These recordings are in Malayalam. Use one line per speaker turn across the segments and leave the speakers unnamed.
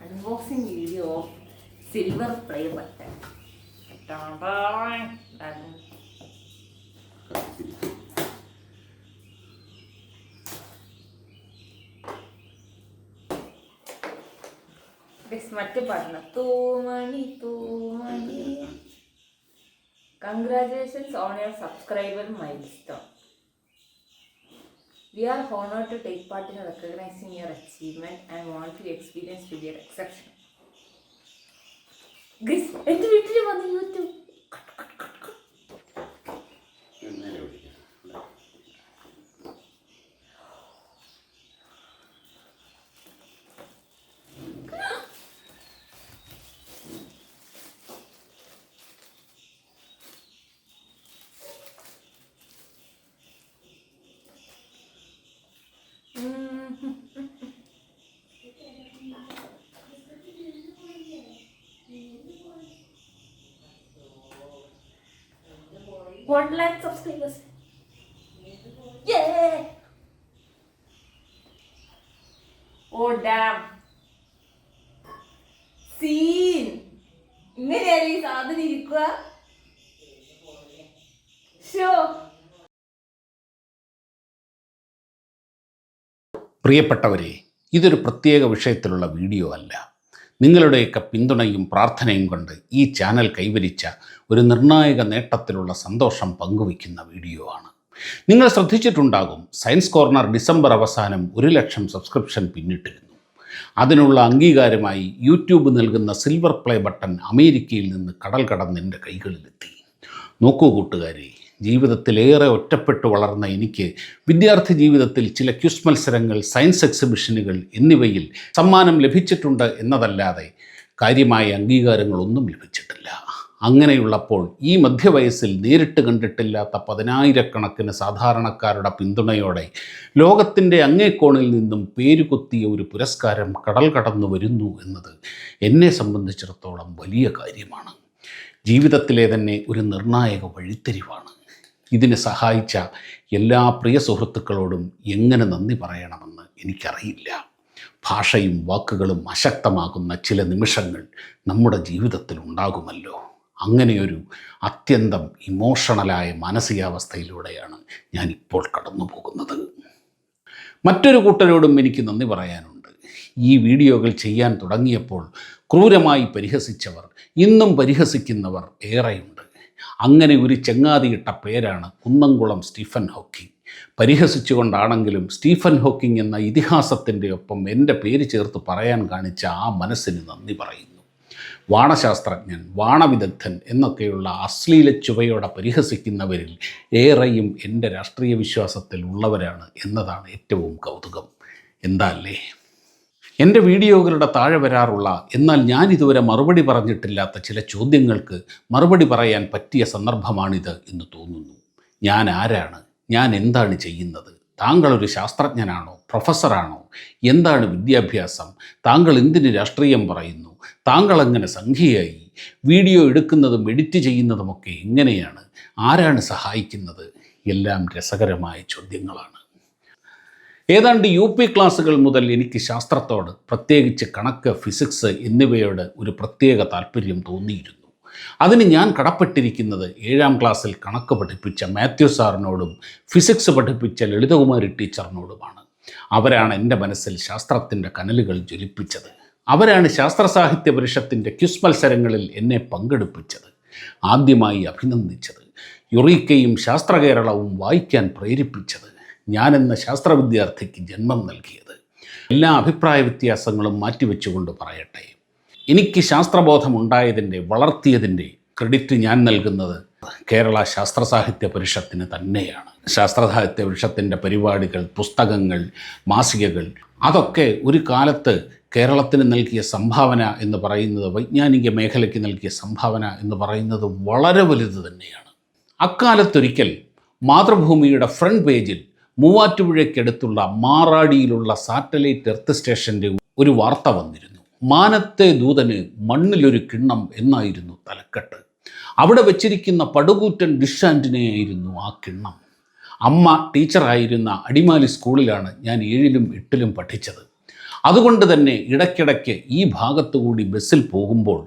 unboxing video of silver play button. This മറ്റേ പാട്ടാണ് തൂമണി തൂമണി. Congratulations on your subscriber milestone. We are honored to take part in recognizing your achievement and want to experience with your exception. Guys, എൻ്റെ വീട്ടിൽ വന്ന് YouTube One lakh subscribers. Yeah. Oh damn. Scene. ഇങ്ങനെയല്ലേ ഈ സാധനം ഇരിക്കുക?
പ്രിയപ്പെട്ടവരെ, ഇതൊരു പ്രത്യേക വിഷയത്തിലുള്ള വീഡിയോ അല്ല. നിങ്ങളുടെയൊക്കെ പിന്തുണയും പ്രാർത്ഥനയും കൊണ്ട് ഈ ചാനൽ കൈവരിച്ച ഒരു നിർണായക നേട്ടത്തിലുള്ള സന്തോഷം പങ്കുവയ്ക്കുന്ന വീഡിയോ ആണ്. നിങ്ങൾ ശ്രദ്ധിച്ചിട്ടുണ്ടാകും, സയൻസ് കോർണർ ഡിസംബർ അവസാനം 1,00,000 സബ്സ്ക്രിപ്ഷൻ പിന്നിട്ടിരുന്നു. അതിനുള്ള അംഗീകാരമായി യൂട്യൂബ് നൽകുന്ന സിൽവർ പ്ലേ ബട്ടൺ അമേരിക്കയിൽ നിന്ന് കടൽ കടന്ന് എൻ്റെ കൈകളിലെത്തി. നോക്കൂ കൂട്ടുകാരെ, ജീവിതത്തിലേറെ ഒറ്റപ്പെട്ടു വളർന്ന എനിക്ക് വിദ്യാർത്ഥി ജീവിതത്തിൽ ചില ക്വിസ് മത്സരങ്ങൾ, സയൻസ് എക്സിബിഷനുകൾ എന്നിവയിൽ സമ്മാനം ലഭിച്ചിട്ടുണ്ട് എന്നതല്ലാതെ കാര്യമായ അംഗീകാരങ്ങളൊന്നും ലഭിച്ചിട്ടില്ല. അങ്ങനെയുള്ളപ്പോൾ ഈ മധ്യവയസ്സിൽ നേരിട്ട് കണ്ടിട്ടില്ലാത്ത 10,000-കണക്കിന് സാധാരണക്കാരുടെ പിന്തുണയോടെ ലോകത്തിൻ്റെ അങ്ങേക്കോണിൽ നിന്നും പേരുകൊത്തിയ ഒരു പുരസ്കാരം കടൽ കടന്നു വരുന്നു എന്നത് എന്നെ സംബന്ധിച്ചിടത്തോളം വലിയ കാര്യമാണ്. ജീവിതത്തിലെ തന്നെ ഒരു നിർണായക വഴിത്തിരിവാണ്. ഇതിനെ സഹായിച്ച എല്ലാ പ്രിയ സുഹൃത്തുക്കളോടും എങ്ങനെ നന്ദി പറയണമെന്ന് എനിക്കറിയില്ല. ഭാഷയും വാക്കുകളും അശക്തമാകുന്ന ചില നിമിഷങ്ങൾ നമ്മുടെ ജീവിതത്തിൽ ഉണ്ടാകുമല്ലോ. അങ്ങനെയൊരു അത്യന്തം ഇമോഷണലായ മാനസികാവസ്ഥയിലൂടെയാണ് ഞാനിപ്പോൾ കടന്നു പോകുന്നത്. മറ്റൊരു കൂട്ടരോടും എനിക്ക് നന്ദി പറയാനുണ്ട്. ഈ വീഡിയോകൾ ചെയ്യാൻ തുടങ്ങിയപ്പോൾ ക്രൂരമായി പരിഹസിച്ചവർ, ഇന്നും പരിഹസിക്കുന്നവർ ഏറെയുണ്ട്. അങ്ങനെ ഒരു ചങ്ങാതിയിട്ട പേരാണ് കുന്നംകുളം സ്റ്റീഫൻ ഹോക്കിംഗ്. പരിഹസിച്ചുകൊണ്ടാണെങ്കിലും സ്റ്റീഫൻ ഹോക്കിംഗ് എന്ന ഇതിഹാസത്തിൻ്റെ ഒപ്പം എൻ്റെ പേര് ചേർത്ത് പറയാൻ കാണിച്ച ആ മനസ്സിന് നന്ദി പറയുന്നു. വാണശാസ്ത്രജ്ഞൻ, വാണവിദഗ്ധൻ എന്നൊക്കെയുള്ള അശ്ലീല ചുവയോടെ പരിഹസിക്കുന്നവരിൽ ഏറെയും എൻ്റെ രാഷ്ട്രീയ വിശ്വാസത്തിൽ ഉള്ളവരാണ് എന്നതാണ് ഏറ്റവും കൗതുകം. എന്താ അല്ലേ? എൻ്റെ വീഡിയോകളുടെ താഴെ വരാറുള്ള, എന്നാൽ ഞാൻ ഇതുവരെ മറുപടി പറഞ്ഞിട്ടില്ലാത്ത ചില ചോദ്യങ്ങൾക്ക് മറുപടി പറയാൻ പറ്റിയ സന്ദർഭമാണിത് എന്ന് തോന്നുന്നു. ഞാൻ ആരാണ്? ഞാൻ എന്താണ് ചെയ്യുന്നത്? താങ്കളൊരു ശാസ്ത്രജ്ഞനാണോ? പ്രൊഫസറാണോ? എന്താണ് വിദ്യാഭ്യാസം? താങ്കൾ എന്തിന് രാഷ്ട്രീയം പറയുന്നു? താങ്കൾ എങ്ങനെ സംഖ്യയായി? വീഡിയോ എടുക്കുന്നതും എഡിറ്റ് ചെയ്യുന്നതുമൊക്കെ എങ്ങനെയാണ്? ആരാണ് സഹായിക്കുന്നത്? എല്ലാം രസകരമായ ചോദ്യങ്ങളാണ്. ഏതാണ്ട് UP ക്ലാസ്സുകൾ മുതൽ എനിക്ക് ശാസ്ത്രത്തോട്, പ്രത്യേകിച്ച് കണക്ക്, ഫിസിക്സ് എന്നിവയോട് ഒരു പ്രത്യേക താല്പര്യം തോന്നിയിരുന്നു. അതിന് ഞാൻ കടപ്പെട്ടിരിക്കുന്നത് 7ാം ക്ലാസ്സിൽ കണക്ക് പഠിപ്പിച്ച മാത്യു സാറിനോടും ഫിസിക്സ് പഠിപ്പിച്ച ലളിതകുമാരി ടീച്ചറിനോടുമാണ്. അവരാണ് എൻ്റെ മനസ്സിൽ ശാസ്ത്രത്തിൻ്റെ കനലുകൾ ജ്വലിപ്പിച്ചത്. അവരാണ് ശാസ്ത്ര സാഹിത്യ പരിഷത്തിൻ്റെ ക്വിസ് മത്സരങ്ങളിൽ എന്നെ പങ്കെടുപ്പിച്ചത്, ആദ്യമായി അഭിനന്ദിച്ചത്, യുറീക്കയും ശാസ്ത്രകേരളവും വായിക്കാൻ പ്രേരിപ്പിച്ചത്, ഞാനെന്ന ശാസ്ത്ര വിദ്യാർത്ഥിക്ക് ജന്മം നൽകിയത്. എല്ലാ അഭിപ്രായ വ്യത്യാസങ്ങളും മാറ്റിവെച്ചുകൊണ്ട് പറയട്ടെ, എനിക്ക് ശാസ്ത്രബോധമുണ്ടായതിൻ്റെ, വളർത്തിയതിൻ്റെ ക്രെഡിറ്റ് ഞാൻ നൽകുന്നത് കേരള ശാസ്ത്ര സാഹിത്യ പരിഷത്തിന് തന്നെയാണ്. ശാസ്ത്ര സാഹിത്യ പരിഷത്തിൻ്റെ പരിപാടികൾ, പുസ്തകങ്ങൾ, മാസികകൾ, അതൊക്കെ ഒരു കാലത്ത് കേരളത്തിന് നൽകിയ സംഭാവന എന്ന് പറയുന്നത്, വൈജ്ഞാനിക മേഖലയ്ക്ക് നൽകിയ സംഭാവന എന്ന് പറയുന്നത് വളരെ വലുത് തന്നെയാണ്. അക്കാലത്തൊരിക്കൽ മാതൃഭൂമിയുടെ ഫ്രണ്ട് പേജിൽ മൂവാറ്റുപുഴയ്ക്കടുത്തുള്ള മാറാടിയിലുള്ള സാറ്റലൈറ്റ് എർത്ത് സ്റ്റേഷൻ്റെ ഒരു വാർത്ത വന്നിരുന്നു. മാനത്തെ ദൂതന് മണ്ണിലൊരു കിണ്ണം എന്നായിരുന്നു തലക്കെട്ട്. അവിടെ വെച്ചിരിക്കുന്ന പടുകൂറ്റൻ ഡിഷ് ആൻറ്റിനയായിരുന്നു ആ കിണ്ണം. അമ്മ ടീച്ചറായിരുന്ന അടിമാലി സ്കൂളിലാണ് ഞാൻ 7ലും 8ലും പഠിച്ചത്. അതുകൊണ്ട് തന്നെ ഇടയ്ക്കിടയ്ക്ക് ഈ ഭാഗത്തുകൂടി ബസ്സിൽ പോകുമ്പോൾ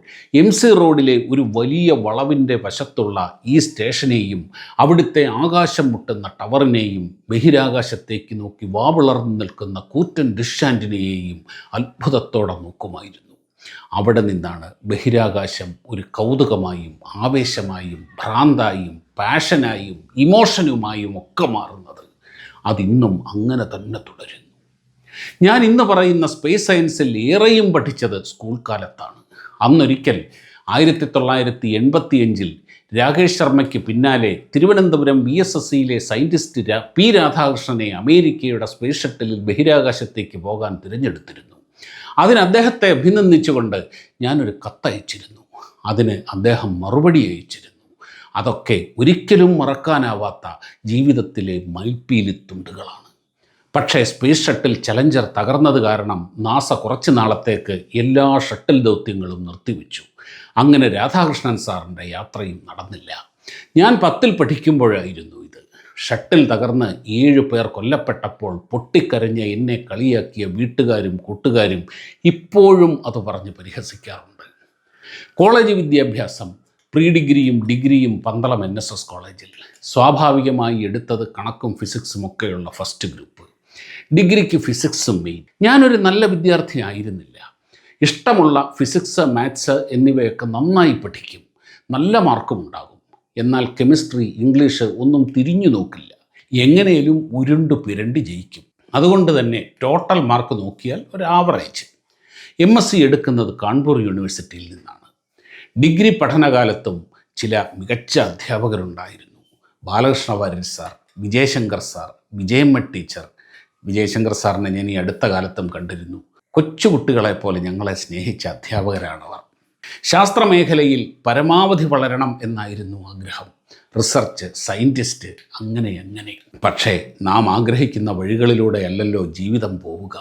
MC റോഡിലെ ഒരു വലിയ വളവിൻ്റെ വശത്തുള്ള ഈ സ്റ്റേഷനെയും അവിടുത്തെ ആകാശം മുട്ടുന്ന ടവറിനെയും ബഹിരാകാശത്തേക്ക് നോക്കി വാവിളർന്നു നിൽക്കുന്ന കൂറ്റൻ ഡിഷ് ആൻ്റിനയെയും അത്ഭുതത്തോടെ നോക്കുമായിരുന്നു. അവിടെ നിന്നാണ് ബഹിരാകാശം ഒരു കൗതുകമായും ആവേശമായും ഭ്രാന്തായും പാഷനായും ഇമോഷനുമായും ഒക്കെ മാറുന്നത്. അതിന്നും അങ്ങനെ തന്നെ തുടരുന്നു. ഞാൻ ഇന്ന് പറയുന്ന സ്പേസ് സയൻസിൽ ഏറെയും പഠിച്ചത് സ്കൂൾ കാലത്താണ്. അന്നൊരിക്കൽ 1985 രാകേഷ് ശർമ്മയ്ക്ക് പിന്നാലെ തിരുവനന്തപുരം VSSCയിലെ സയൻറ്റിസ്റ്റ് P. രാധാകൃഷ്ണനെ അമേരിക്കയുടെ സ്പേസ് ഷട്ടിലിൽ ബഹിരാകാശത്തേക്ക് പോകാൻ തിരഞ്ഞെടുത്തിരുന്നു. അതിന് അദ്ദേഹത്തെ അഭിനന്ദിച്ചുകൊണ്ട് ഞാനൊരു കത്തയച്ചിരുന്നു. അതിന് അദ്ദേഹം മറുപടി അയച്ചിരുന്നു. അതൊക്കെ ഒരിക്കലും മറക്കാനാവാത്ത ജീവിതത്തിലെ മയിൽപ്പീലിത്തുണ്ടുകളാണ്. പക്ഷേ സ്പേസ് ഷട്ടിൽ ചലഞ്ചർ തകർന്നത് കാരണം നാസ കുറച്ച് നാളത്തേക്ക് എല്ലാ ഷട്ടിൽ ദൗത്യങ്ങളും നിർത്തിവെച്ചു. അങ്ങനെ രാധാകൃഷ്ണൻ സാറിൻ്റെ യാത്രയും നടന്നില്ല. ഞാൻ 10ൽ പഠിക്കുമ്പോഴായിരുന്നു ഇത്. ഷട്ടിൽ തകർന്ന് 7 പേർ കൊല്ലപ്പെട്ടപ്പോൾ പൊട്ടിക്കരഞ്ഞ എന്നെ കളിയാക്കിയ വീട്ടുകാരും കൂട്ടുകാരും ഇപ്പോഴും അത് പറഞ്ഞ് പരിഹസിക്കാറുണ്ട്. കോളേജ് വിദ്യാഭ്യാസം പ്രീ ഡിഗ്രിയും ഡിഗ്രിയും പന്തളം NSS കോളേജിൽ. സ്വാഭാവികമായി എടുത്തത് കണക്കും ഫിസിക്സും ഒക്കെയുള്ള ഫസ്റ്റ് ഗ്രൂപ്പ്. ഡിഗ്രിക്ക് ഫിസിക്സും മെയിൻ. ഞാനൊരു നല്ല വിദ്യാർത്ഥി ആയിരുന്നില്ല. ഇഷ്ടമുള്ള ഫിസിക്സ്, മാത്സ് എന്നിവയൊക്കെ നന്നായി പഠിക്കും, നല്ല മാർക്കും ഉണ്ടാകും. എന്നാൽ കെമിസ്ട്രി, ഇംഗ്ലീഷ് ഒന്നും തിരിഞ്ഞു നോക്കില്ല. എങ്ങനെയും ഉരുണ്ടു പിരണ്ടി ജയിക്കും. അതുകൊണ്ട് തന്നെ ടോട്ടൽ മാർക്ക് നോക്കിയാൽ ഒരു ആവറേജ്. MSc എടുക്കുന്നത് കാൺപൂർ യൂണിവേഴ്സിറ്റിയിൽ നിന്നാണ്. ഡിഗ്രി പഠനകാലത്തും ചില മികച്ച അധ്യാപകരുണ്ടായിരുന്നു. Balakrishna Warrier sir, Vijayashankar sir, Vijayamma teacher. Vijayashankar സാറിനെ ഞാൻ ഈ അടുത്ത കാലത്തും കണ്ടിരുന്നു. കൊച്ചുകുട്ടികളെപ്പോലെ ഞങ്ങളെ സ്നേഹിച്ച അധ്യാപകരാണവർ. ശാസ്ത്രമേഖലയിൽ പരമാവധി വളരണം എന്നായിരുന്നു ആഗ്രഹം. റിസർച്ച്, സയൻറ്റിസ്റ്റ്, അങ്ങനെ. പക്ഷേ നാം ആഗ്രഹിക്കുന്ന വഴികളിലൂടെയല്ലല്ലോ ജീവിതം പോവുക.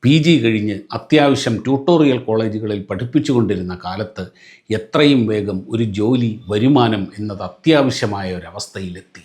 PG കഴിഞ്ഞ് അത്യാവശ്യം ട്യൂട്ടോറിയൽ കോളേജുകളിൽ പഠിപ്പിച്ചുകൊണ്ടിരുന്ന കാലത്ത് എത്രയും വേഗം ഒരു ജോലി, വരുമാനം എന്നത് അത്യാവശ്യമായ ഒരവസ്ഥയിലെത്തി.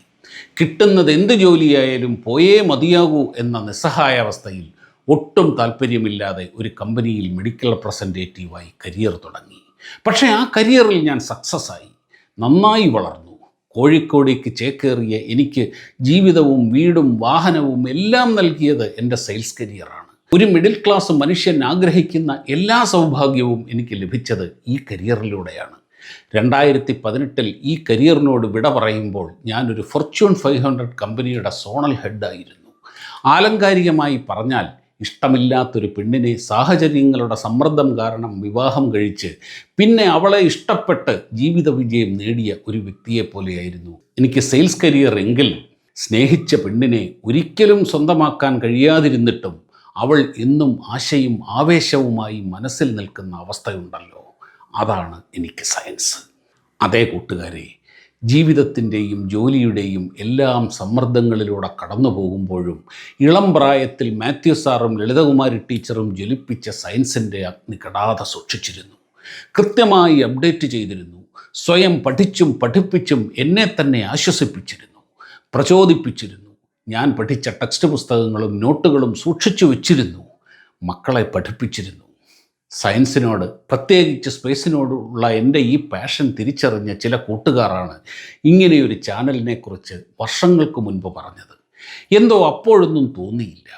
കിട്ടുന്നത് എന്ത് ജോലിയായാലും പോയേ മതിയാകൂ എന്ന നിസ്സഹായാവസ്ഥയിൽ ഒട്ടും താല്പര്യമില്ലാതെ ഒരു കമ്പനിയിൽ മെഡിക്കൽ റെപ്രസെൻറ്റേറ്റീവായി കരിയർ തുടങ്ങി. പക്ഷേ ആ കരിയറിൽ ഞാൻ സക്സസ് ആയി, നന്നായി വളർന്നു. കോഴിക്കോടേക്ക് ചേക്കേറിയ എനിക്ക് ജീവിതവും വീടും വാഹനവും എല്ലാം നൽകിയത് എൻ്റെ സെയിൽസ് കരിയറാണ്. ഒരു മിഡിൽ ക്ലാസ് മനുഷ്യൻ ആഗ്രഹിക്കുന്ന എല്ലാ സൗഭാഗ്യവും എനിക്ക് ലഭിച്ചത് ഈ കരിയറിലൂടെയാണ്. 2018 ഈ കരിയറിനോട് വിട പറയുമ്പോൾ ഞാനൊരു ഫോർച്യൂൺ 500 കമ്പനിയുടെ സോണൽ ഹെഡായിരുന്നു. ആലങ്കാരികമായി പറഞ്ഞാൽ ഇഷ്ടമില്ലാത്തൊരു പെണ്ണിനെ സാഹചര്യങ്ങളുടെ സമ്മർദ്ദം കാരണം വിവാഹം കഴിച്ച് പിന്നെ അവളെ ഇഷ്ടപ്പെട്ട് ജീവിത വിജയം നേടിയ ഒരു വ്യക്തിയെപ്പോലെയായിരുന്നു എനിക്ക് സെയിൽസ് കരിയർ. എങ്കിൽ സ്നേഹിച്ച പെണ്ണിനെ ഒരിക്കലും സ്വന്തമാക്കാൻ കഴിയാതിരുന്നിട്ടും അവൾ എന്നും ആശയും ആവേശവുമായി മനസ്സിൽ നിൽക്കുന്ന അവസ്ഥയുണ്ടല്ലോ, അതാണ് എനിക്ക് സയൻസ്. അതേ കൂട്ടുകാരെ, ജീവിതത്തിൻ്റെയും ജോലിയുടെയും എല്ലാം സമ്മർദ്ദങ്ങളിലൂടെ കടന്നു പോകുമ്പോഴും ഇളം പ്രായത്തിൽ മാത്യു സാറും ലളിതകുമാരി ടീച്ചറും ജ്വലിപ്പിച്ച സയൻസിൻ്റെ അഗ്നി കെടാതെ സൂക്ഷിച്ചിരുന്നു. കൃത്യമായി അപ്ഡേറ്റ് ചെയ്തിരുന്നു. സ്വയം പഠിച്ചും പഠിപ്പിച്ചും എന്നെ തന്നെ ആശ്വസിപ്പിച്ചിരുന്നു, പ്രചോദിപ്പിച്ചിരുന്നു. ഞാൻ പഠിച്ച ടെക്സ്റ്റ് പുസ്തകങ്ങളും നോട്ടുകളും സൂക്ഷിച്ചു വച്ചിരുന്നു, മക്കളെ പഠിപ്പിച്ചിരുന്നു. സയൻസിനോട്, പ്രത്യേകിച്ച് സ്പേസിനോടുള്ള എൻ്റെ ഈ പാഷൻ തിരിച്ചറിഞ്ഞ ചില കൂട്ടുകാരാണ് ഇങ്ങനെയൊരു ചാനലിനെക്കുറിച്ച് വർഷങ്ങൾക്ക് മുൻപ് പറഞ്ഞത്. എന്തോ അപ്പോഴൊന്നും തോന്നിയില്ല.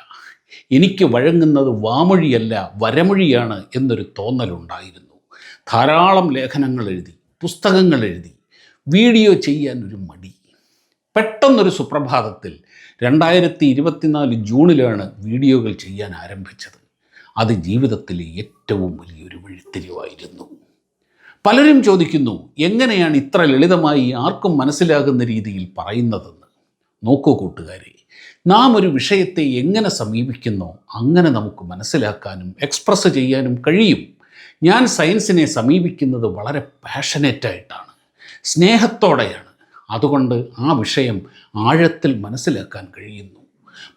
എനിക്ക് വഴങ്ങുന്നത് വാമൊഴിയല്ല വരമൊഴിയാണ് എന്നൊരു തോന്നലുണ്ടായിരുന്നു. ധാരാളം ലേഖനങ്ങൾ എഴുതി, പുസ്തകങ്ങൾ എഴുതി, വീഡിയോ ചെയ്യാൻ ഒരു മടി. പെട്ടെന്നൊരു സുപ്രഭാതത്തിൽ 2024 ജൂണിലാണ് വീഡിയോകൾ ചെയ്യാൻ ആരംഭിച്ചത്. അത് ജീവിതത്തിലെ ഏറ്റവും വലിയൊരു വഴിത്തിരിവായിരുന്നു. പലരും ചോദിക്കുന്നു, എങ്ങനെയാണ് ഇത്ര ലളിതമായി ആർക്കും മനസ്സിലാകുന്ന രീതിയിൽ പറയുന്നതെന്ന്. നോക്കൂ കൂട്ടുകാരെ, നാം ഒരു വിഷയത്തെ എങ്ങനെ സമീപിക്കുന്നോ അങ്ങനെ നമുക്ക് മനസ്സിലാക്കാനും എക്സ്പ്രസ് ചെയ്യാനും കഴിയും. ഞാൻ സയൻസിനെ സമീപിക്കുന്നത് വളരെ പാഷനേറ്റായിട്ടാണ്, സ്നേഹത്തോടെയാണ്. അതുകൊണ്ട് ആ വിഷയം ആഴത്തിൽ മനസ്സിലാക്കാൻ കഴിയുന്നു.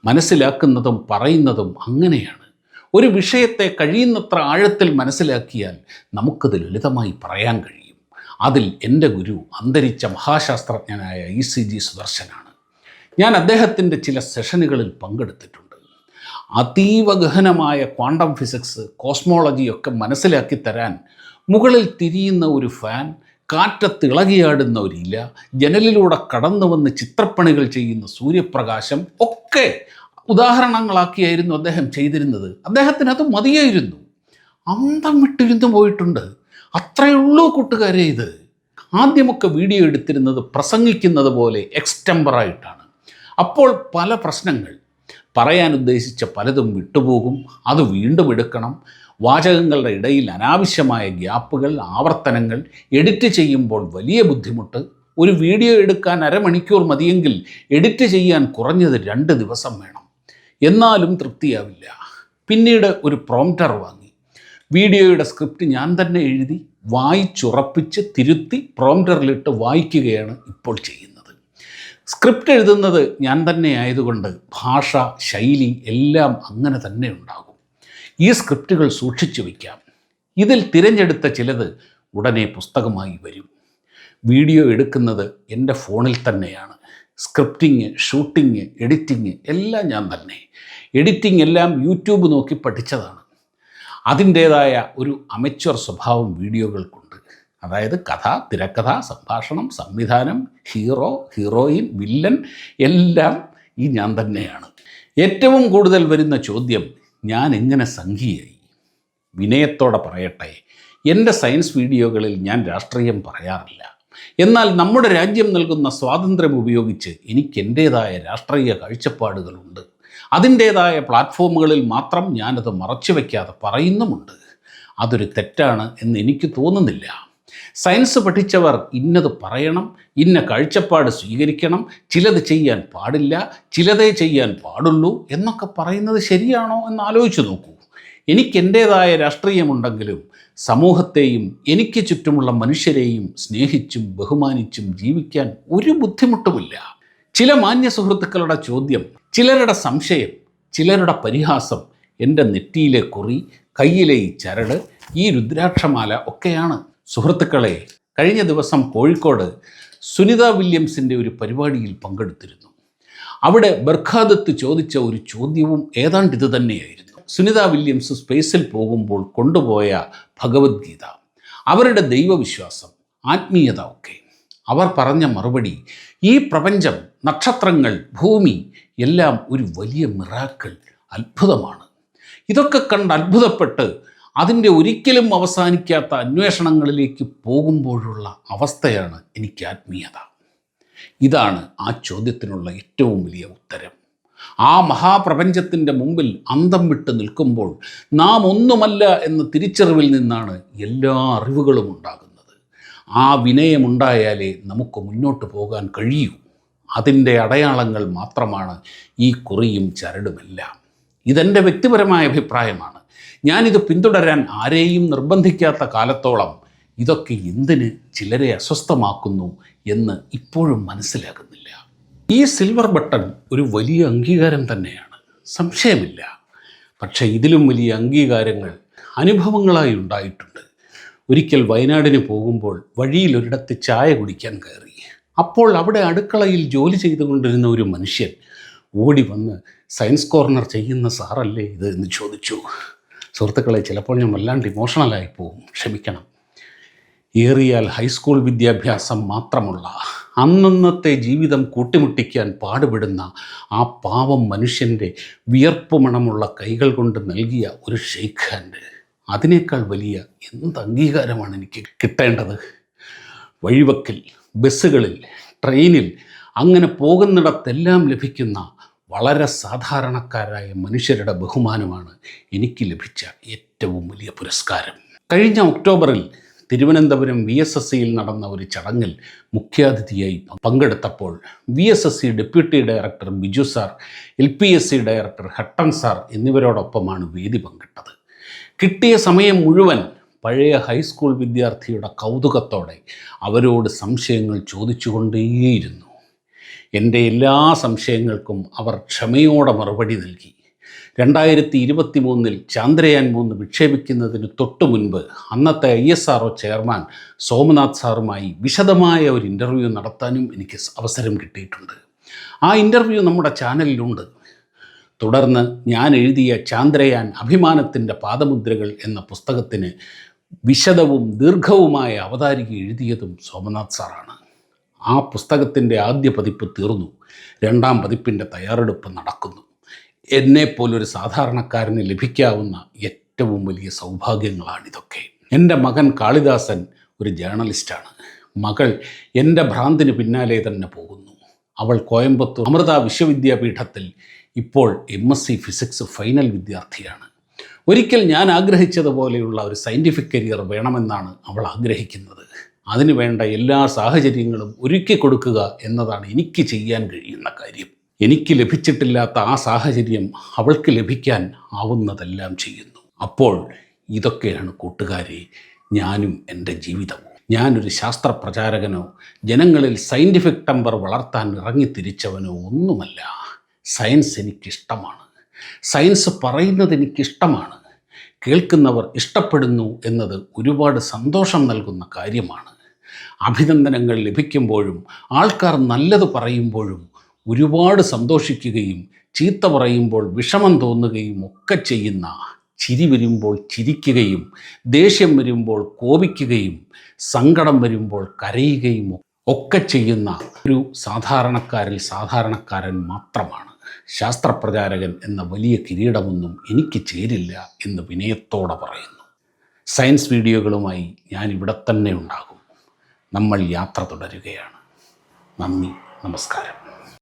മനസ്സിലാക്കുന്നതും പറയുന്നതും അങ്ങനെയാണ്. ഒരു വിഷയത്തെ കഴിയുന്നത്ര ആഴത്തിൽ മനസ്സിലാക്കിയാൽ നമുക്കത് ലളിതമായി പറയാൻ കഴിയും. അതിൽ എൻ്റെ ഗുരു അന്തരിച്ച മഹാശാസ്ത്രജ്ഞനായ ECG സുദർശനാണ്. ഞാൻ അദ്ദേഹത്തിൻ്റെ ചില സെഷനുകളിൽ പങ്കെടുത്തിട്ടുണ്ട്. അതീവ ഗഹനമായ ക്വാണ്ടം ഫിസിക്സ്, കോസ്മോളജിയൊക്കെ മനസ്സിലാക്കി തരാൻ മുകളിൽ തിരിയുന്ന ഒരു ഫാൻ, കാറ്റത്ത് ഇളകിയാടുന്ന ഒരു ഇല, ജനലിലൂടെ കടന്നു വന്ന് ചിത്രപ്പണികൾ ചെയ്യുന്ന സൂര്യപ്രകാശം ഒക്കെ ഉദാഹരണങ്ങളാക്കിയായിരുന്നു അദ്ദേഹം ചെയ്തിരുന്നത്. അദ്ദേഹത്തിന് അത് മതിയായിരുന്നു. അന്തം വിട്ടിരുന്നു പോയിട്ടുണ്ട്. അത്രയുള്ളൂ കൂട്ടുകാരെ ഇത്. ആദ്യമൊക്കെ വീഡിയോ എടുത്തിരുന്നത് പ്രസംഗിക്കുന്നത് പോലെ എക്സ്റ്റംബറായിട്ടാണ്. അപ്പോൾ പല പ്രശ്നങ്ങൾ, പറയാൻ ഉദ്ദേശിച്ച പലതും വിട്ടുപോകും, അത് വീണ്ടും എടുക്കണം, വാചകങ്ങളുടെ ഇടയിൽ അനാവശ്യമായ ഗ്യാപ്പുകൾ, ആവർത്തനങ്ങൾ, എഡിറ്റ് ചെയ്യുമ്പോൾ വലിയ ബുദ്ധിമുട്ട്. ഒരു വീഡിയോ എടുക്കാൻ അരമണിക്കൂർ മതിയെങ്കിൽ എഡിറ്റ് ചെയ്യാൻ കുറഞ്ഞത് 2 ദിവസം വേണം. എന്നാലും തൃപ്തിയാവില്ല. പിന്നീട് ഒരു പ്രോംപ്റ്റർ വാങ്ങി. വീഡിയോയുടെ സ്ക്രിപ്റ്റ് ഞാൻ തന്നെ എഴുതി വായിച്ചുറപ്പിച്ച് തിരുത്തി പ്രോംപ്റ്ററിലിട്ട് വായിക്കുകയാണ് ഇപ്പോൾ ചെയ്യുന്നത്. സ്ക്രിപ്റ്റ് എഴുതുന്നത് ഞാൻ തന്നെ ആയതുകൊണ്ട് ഭാഷ, ശൈലി എല്ലാം അങ്ങനെ തന്നെ ഉണ്ടാകും. ഈ സ്ക്രിപ്റ്റുകൾ സൂക്ഷിച്ചു വയ്ക്കാം. ഇതിൽ തിരഞ്ഞെടുത്ത ചിലത് ഉടനെ പുസ്തകമായി വരും. വീഡിയോ എടുക്കുന്നത് എൻ്റെ ഫോണിൽ തന്നെയാണ്. സ്ക്രിപ്റ്റിങ്, ഷൂട്ടിങ്, എഡിറ്റിങ് എല്ലാം ഞാൻ തന്നെ. എഡിറ്റിംഗ് എല്ലാം യൂട്യൂബ് നോക്കി പഠിച്ചതാണ്. അതിൻ്റേതായ ഒരു അമച്വർ സ്വഭാവം വീഡിയോകൾക്കുണ്ട്. അതായത് കഥ, തിരക്കഥ, സംഭാഷണം, സംവിധാനം, ഹീറോ, ഹീറോയിൻ, വില്ലൻ എല്ലാം ഈ ഞാൻ തന്നെയാണ്. ഏറ്റവും കൂടുതൽ വരുന്ന ചോദ്യം, ഞാൻ എങ്ങനെ സംഖ്യയായി? വിനയത്തോടെ പറയട്ടെ, എൻ്റെ സയൻസ് വീഡിയോകളിൽ ഞാൻ രാഷ്ട്രീയം പറയാറില്ല. എന്നാൽ നമ്മുടെ രാജ്യം നൽകുന്ന സ്വാതന്ത്ര്യം ഉപയോഗിച്ച് എനിക്ക് എൻ്റേതായ രാഷ്ട്രീയ കാഴ്ചപ്പാടുകളുണ്ട്. അതിൻ്റേതായ പ്ലാറ്റ്ഫോമുകളിൽ മാത്രം ഞാനത് മറച്ചു വയ്ക്കാതെ പറയുന്നുമുണ്ട്. അതൊരു തെറ്റാണ് എന്ന് എനിക്ക് തോന്നുന്നില്ല. സയൻസ് പഠിച്ചവർ ഇന്നത് പറയണം, ഇന്ന കാഴ്ചപ്പാട് സ്വീകരിക്കണം, ചിലത് ചെയ്യാൻ പാടില്ല, ചിലതേ ചെയ്യാൻ പാടുള്ളൂ എന്നൊക്കെ പറയുന്നത് ശരിയാണോ എന്ന് ആലോചിച്ച് നോക്കൂ. എനിക്ക് എൻ്റേതായ രാഷ്ട്രീയമുണ്ടെങ്കിലും സമൂഹത്തെയും എനിക്ക് ചുറ്റുമുള്ള മനുഷ്യരെയും സ്നേഹിച്ചും ബഹുമാനിച്ചും ജീവിക്കാൻ ഒരു ബുദ്ധിമുട്ടുമില്ല. ചില മാന്യ സുഹൃത്തുക്കളുടെ ചോദ്യം, ചിലരുടെ സംശയം, ചിലരുടെ പരിഹാസം എൻ്റെ നെറ്റിയിലെ കുറി, കയ്യിലെ ഈ ചരട്, ഈ രുദ്രാക്ഷമാല ഒക്കെയാണ്. സുഹൃത്തുക്കളെ, കഴിഞ്ഞ ദിവസം കോഴിക്കോട് സുനിത വില്യംസിൻ്റെ ഒരു പരിപാടിയിൽ പങ്കെടുത്തിരുന്നു. അവിടെ ബർഖാദത്ത് ചോദിച്ച ഒരു ചോദ്യവും ഏതാണ്ട് ഇത് തന്നെയായിരുന്നു. സുനിത വില്യംസ് സ്പേസിൽ പോകുമ്പോൾ കൊണ്ടുപോയ ഭഗവത്ഗീത, അവരുടെ ദൈവവിശ്വാസം, ആത്മീയത ഒക്കെ. അവർ പറഞ്ഞ മറുപടി, ഈ പ്രപഞ്ചം, നക്ഷത്രങ്ങൾ, ഭൂമി എല്ലാം ഒരു വലിയ മിറാക്കിൾ, അത്ഭുതമാണ്. ഇതൊക്കെ കണ്ട് അത്ഭുതപ്പെട്ട് അതിൻ്റെ ഒരിക്കലും അവസാനിക്കാത്ത അന്വേഷണങ്ങളിലേക്ക് പോകുമ്പോഴുള്ള അവസ്ഥയാണ് എനിക്ക് ആത്മീയത. ഇതാണ് ആ ചോദ്യത്തിനുള്ള ഏറ്റവും വലിയ ഉത്തരം. ആ മഹാപ്രപഞ്ചത്തിൻ്റെ മുമ്പിൽ അന്തം വിട്ട് നിൽക്കുമ്പോൾ നാം ഒന്നുമല്ല എന്ന തിരിച്ചറിവിൽ നിന്നാണ് എല്ലാ അറിവുകളും ഉണ്ടാകുന്നത്. ആ വിനയമുണ്ടായാലേ നമുക്ക് മുന്നോട്ട് പോകാൻ കഴിയൂ. അതിൻ്റെ അടയാളങ്ങൾ മാത്രമാണ് ഈ കുറിയും ചരടുമെല്ലാം. ഇതെൻ്റെ വ്യക്തിപരമായ അഭിപ്രായമാണ്. ഞാനിത് പിന്തുടരാൻ ആരെയും നിർബന്ധിക്കാത്ത കാലത്തോളം ഇതൊക്കെ എന്തിന് ചിലരെ അസ്വസ്ഥമാക്കുന്നു എന്ന് ഇപ്പോഴും മനസ്സിലാകുന്നില്ല. ഈ സിൽവർ ബട്ടൺ ഒരു വലിയ അംഗീകാരം തന്നെയാണ്, സംശയമില്ല. പക്ഷേ ഇതിലും വലിയ അംഗീകാരങ്ങൾ അനുഭവങ്ങളായി ഉണ്ടായിട്ടുണ്ട്. ഒരിക്കൽ വയനാടിന് പോകുമ്പോൾ വഴിയിലൊരിടത്ത് ചായ കുടിക്കാൻ കയറി. അപ്പോൾ അവിടെ അടുക്കളയിൽ ജോലി ചെയ്തുകൊണ്ടിരുന്ന ഒരു മനുഷ്യൻ ഓടി വന്ന്, സയൻസ് കോർണർ ചെയ്യുന്ന സാറല്ലേ ഇത് എന്ന് ചോദിച്ചു. സുഹൃത്തുക്കളെ, ചിലപ്പോൾ ഞാൻ വല്ലാണ്ട് ഇമോഷണലായി പോകും, ക്ഷമിക്കണം. ഏറിയാൽ ഹൈസ്കൂൾ വിദ്യാഭ്യാസം മാത്രമുള്ള അന്നന്നത്തെ ജീവിതം കൂട്ടിമുട്ടിക്കാൻ പാടുപെടുന്ന ആ പാവം മനുഷ്യൻ്റെ വിയർപ്പ് മണമുള്ള കൈകൾ കൊണ്ട് നൽകിയ ഒരു ഷെയ്ക്ക് ഹാൻഡ്, അതിനേക്കാൾ വലിയ എന്ത് അംഗീകാരമാണ് എനിക്ക് കിട്ടേണ്ടത്? വഴിവക്കിൽ, ബസ്സുകളിൽ, ട്രെയിനിൽ, അങ്ങനെ പോകുന്നിടത്തെല്ലാം ലഭിക്കുന്ന വളരെ സാധാരണക്കാരായ മനുഷ്യരുടെ ബഹുമാനമാണ് എനിക്ക് ലഭിച്ച ഏറ്റവും വലിയ പുരസ്കാരം. കഴിഞ്ഞ ഒക്ടോബറിൽ തിരുവനന്തപുരം VSSCയിൽ നടന്ന ഒരു ചടങ്ങിൽ മുഖ്യാതിഥിയായി പങ്കെടുത്തപ്പോൾ VSSC deputy director Biju sir, LPSC director Hutton sir എന്നിവരോടൊപ്പമാണ് വേദി പങ്കിട്ടത്. കിട്ടിയ സമയം മുഴുവൻ പഴയ ഹൈസ്കൂൾ വിദ്യാർത്ഥിയുടെ കൗതുകത്തോടെ അവരോട് സംശയങ്ങൾ ചോദിച്ചുകൊണ്ടേയിരുന്നു. എൻ്റെ എല്ലാ സംശയങ്ങൾക്കും അവർ ക്ഷമയോടെ മറുപടി നൽകി. 2023 ചാന്ദ്രയാൻ 3 വിക്ഷേപിക്കുന്നതിന് തൊട്ടു മുൻപ് അന്നത്തെ ISRO ചെയർമാൻ സോമനാഥ് സാറുമായി വിശദമായ ഒരു ഇൻ്റർവ്യൂ നടത്താനും എനിക്ക് അവസരം കിട്ടിയിട്ടുണ്ട്. ആ ഇൻ്റർവ്യൂ നമ്മുടെ ചാനലിലുണ്ട്. തുടർന്ന് ഞാൻ എഴുതിയ ചാന്ദ്രയാൻ അഭിമാനത്തിൻ്റെ പാദമുദ്രകൾ എന്ന പുസ്തകത്തിന് വിശദവും ദീർഘവുമായ അവതാരിക എഴുതിയതും സോമനാഥ് സാറാണ്. ആ പുസ്തകത്തിൻ്റെ ആദ്യ പതിപ്പ് തീർന്നു, രണ്ടാം പതിപ്പിൻ്റെ തയ്യാറെടുപ്പ് നടക്കുന്നു. എന്നെപ്പോലൊരു സാധാരണക്കാരന് ലഭിക്കാവുന്ന ഏറ്റവും വലിയ സൗഭാഗ്യങ്ങളാണിതൊക്കെ. എൻ്റെ മകൻ കാളിദാസൻ ഒരു ജേർണലിസ്റ്റാണ്. മകൾ എൻ്റെ ഭ്രാന്തിന് പിന്നാലെ തന്നെ പോകുന്നു. അവൾ കോയമ്പത്തൂർ അമൃത വിശ്വവിദ്യാപീഠത്തിൽ ഇപ്പോൾ MSc ഫിസിക്സ് ഫൈനൽ വിദ്യാർത്ഥിയാണ്. ഒരിക്കൽ ഞാൻ ആഗ്രഹിച്ചതുപോലെയുള്ള ഒരു സയൻറ്റിഫിക് കരിയർ വേണമെന്നാണ് അവൾ ആഗ്രഹിക്കുന്നത്. അതിനു വേണ്ട എല്ലാ സാഹചര്യങ്ങളും ഒരുക്കി കൊടുക്കുക എന്നതാണ് എനിക്ക് ചെയ്യാൻ കഴിയുന്ന കാര്യം. എനിക്ക് ലഭിച്ചിട്ടില്ലാത്ത ആ സാഹചര്യം അവൾക്ക് ലഭിക്കാൻ ആവുന്നതെല്ലാം ചെയ്യുന്നു. അപ്പോൾ ഇതൊക്കെയാണ് കൂട്ടുകാരെ ഞാനും എൻ്റെ ജീവിതവും. ഞാനൊരു ശാസ്ത്ര പ്രചാരകനോ ജനങ്ങളിൽ സയൻറ്റിഫിക് ടെമ്പർ വളർത്താൻ ഇറങ്ങിത്തിരിച്ചവനോ ഒന്നുമല്ല. സയൻസ് എനിക്കിഷ്ടമാണ്. സയൻസ് പറയുന്നത് എനിക്കിഷ്ടമാണ്. കേൾക്കുന്നവർ ഇഷ്ടപ്പെടുന്നു എന്നത് ഒരുപാട് സന്തോഷം നൽകുന്ന കാര്യമാണ്. അഭിനന്ദനങ്ങൾ ലഭിക്കുമ്പോഴും ആൾക്കാർ നല്ലത് പറയുമ്പോഴും ഒരുപാട് സന്തോഷിക്കുകയും ചീത്ത പറയുമ്പോൾ വിഷമം തോന്നുകയും ഒക്കെ ചെയ്യുന്ന, ചിരി വരുമ്പോൾ ചിരിക്കുകയും ദേഷ്യം വരുമ്പോൾ കോപിക്കുകയും സങ്കടം വരുമ്പോൾ കരയുകയും ഒക്കെ ചെയ്യുന്ന ഒരു സാധാരണക്കാരിൽ സാധാരണക്കാരൻ മാത്രമാണ്. ശാസ്ത്രപ്രചാരകൻ എന്ന വലിയ കിരീടമൊന്നും എനിക്ക് ചേരില്ല എന്ന് വിനയത്തോടെ പറയുന്നു. സയൻസ് വീഡിയോകളുമായി ഞാൻ ഇവിടെ തന്നെ ഉണ്ടാകും. നമ്മൾ യാത്ര തുടരുകയാണ്. നന്ദി, നമസ്കാരം.